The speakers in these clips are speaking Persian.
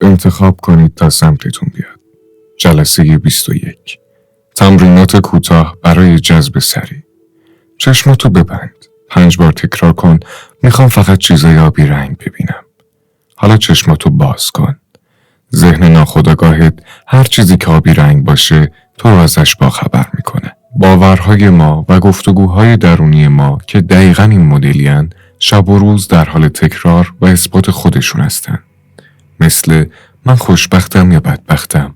انتخاب کنید تا سمتتون بیاد. جلسه 21. تمرینات کوتاه برای جذب سریع. چشماتو ببند. 5 بار تکرار کن. میخوام فقط چیزای آبی رنگ ببینم. حالا چشماتو باز کن. ذهن ناخودآگاهت هر چیزی که آبی رنگ باشه تو رو ازش باخبر میکنه. باورهای ما و گفتگوهای درونی ما که دقیقاً این مدلین شب و روز در حال تکرار و اثبات خودشون هستن. مثل من خوشبختم یا بدبختم،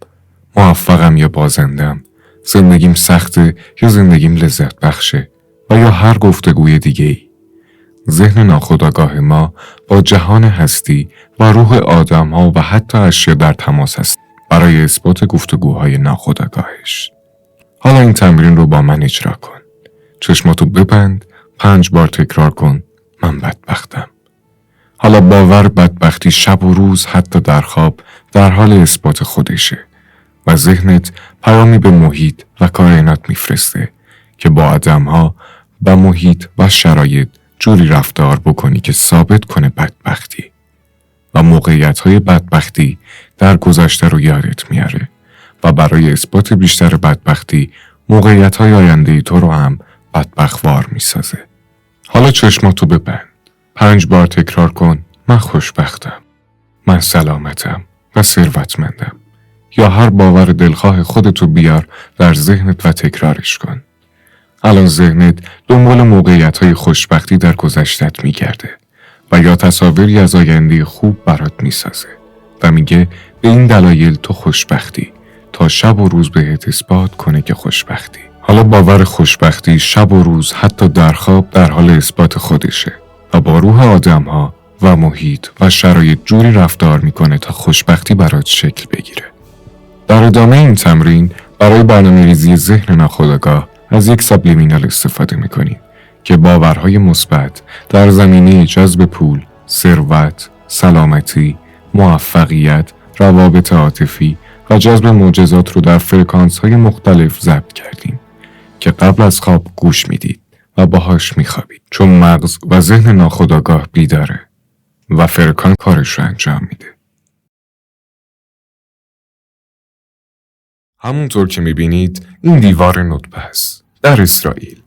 موفقم یا بازندم، زندگیم سخته یا زندگیم لذت بخشه و یا هر گفتگوی دیگه ای. ذهن ناخودآگاه ما با جهان هستی و روح آدم‌ها و حتی اشیا در تماس است برای اثبات گفتگوهای ناخودآگاهش. حالا این تمرین رو با من اجرا کن. چشماتو ببند، 5 بار تکرار کن. من بدبختم. حالا باور بدبختی شب و روز حتی در خواب در حال اثبات خودشه و ذهنت پیامی به محیط و کائنات میفرسته که با آدم‌ها و محیط و شرایط جوری رفتار بکنی که ثابت کنه بدبختی و موقعیت‌های بدبختی در گذشته رو یادت میاره و برای اثبات بیشتر بدبختی موقعیت‌های آینده تو رو هم بدبخت‌وار میسازه. حالا چشماتو ببند. 5 بار تکرار کن. من خوشبختم. من سلامتم و ثروتمندم. یا هر باور دلخواه خودتو بیار در ذهنت و تکرارش کن. الان ذهنت دنبال موقعیت‌های خوشبختی در گذشتت میگرده و یا تصاویری از آینده خوب برات میسازه و میگه به این دلایل تو خوشبختی تا شب و روز بهت اثبات کنه که خوشبختی. حالا باور خوشبختی شب و روز حتی در خواب در حال اثبات خودشه و با روح آدم‌ها و محیط و شرایط جوری رفتار میکنه تا خوشبختی برات شکل بگیره. در ادامه این تمرین برای برنامه‌ریزی ذهن ناخودآگاه از یک سابلیمینال استفاده میکنیم که باورهای مثبت در زمینه جذب پول، ثروت، سلامتی، موفقیت، روابط عاطفی و جذب معجزات رو در فرکانس‌های مختلف ضبط کردیم که قبل از خواب گوش میدید و باهاش میخوابید، چون مغز و ذهن ناخودآگاه بیداره و فرکان کارش رو انجام میده. همونطور که میبینید این دیوار نطبه است در اسرائیل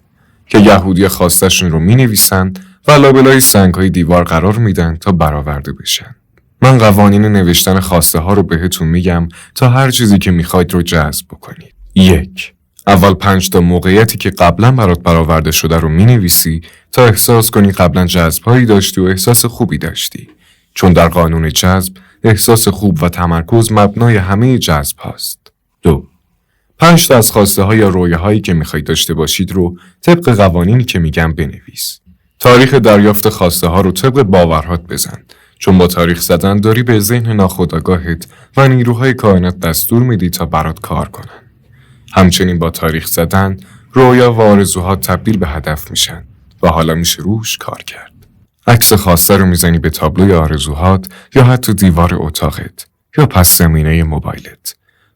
که یهودی خواستشون رو مینویسن و لابلای سنگ‌های دیوار قرار میدن تا برآورده بشن. من قوانین نوشتن خواسته ها رو بهتون میگم تا هر چیزی که میخواید رو جذب بکنید. 1. اول 5 تا موقعیتی که قبلا برات برآورده شده رو مینویسی تا احساس کنی قبلا جذب‌هایی داشتی و احساس خوبی داشتی، چون در قانون جذب احساس خوب و تمرکز مبنای همه جذب هاست. 2. 5 تا از خواسته ها یا رویاهایی که میخواید داشته باشید رو طبق قوانینی که میگم بنویس. تاریخ دریافت خواسته ها رو طبق باورهات بزن، چون با تاریخ زدن داری به ذهن ناخودآگاهت و نیروهای کائنات دستور میدی تا برات کار کنن. همچنین با تاریخ زدن رویا و آرزوها تبدیل به هدف میشن و حالا میشه روش کار کرد. عکس خواسته رو میزنی به تابلوی آرزوهات یا حتی دیوار اتاقت یا پس زمینه موبایلت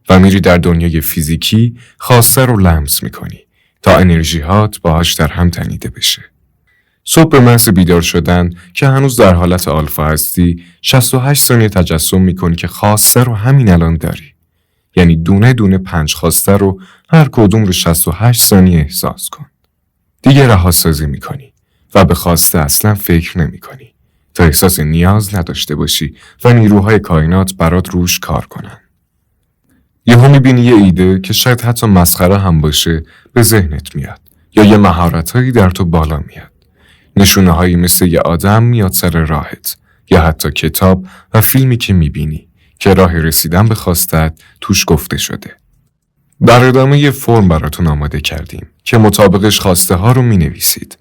و میری در دنیای فیزیکی خواسته رو لمس میکنی تا انرژیهات باهاش در هم تنیده بشه. صبح به محض بیدار شدن که هنوز در حالت آلفا هستی 68 ثانیه تجسم میکنی که خواسته رو همین الان داری. یعنی دونه دونه 5 خواسته رو هر کدوم رو 68 ثانیه احساس کن. دیگه رهاسازی میکنی و به خواسته اصلا فکر نمیکنی تا احساس نیاز نداشته باشی و نیروهای کائنات برات روش کار کنن. یهو میبینی یه ایده که شاید حتی مسخره هم باشه به ذهنت میاد یا یه مهارتایی در تو بالا میاد. نشونه هایی مثل یه آدم میاد سر راهت یا حتی کتاب و فیلمی که میبینی که راه رسیدن به خواستت توش گفته شده. در ادامه یه فرم براتون آماده کردیم که مطابقش خواسته ها رو مینویسید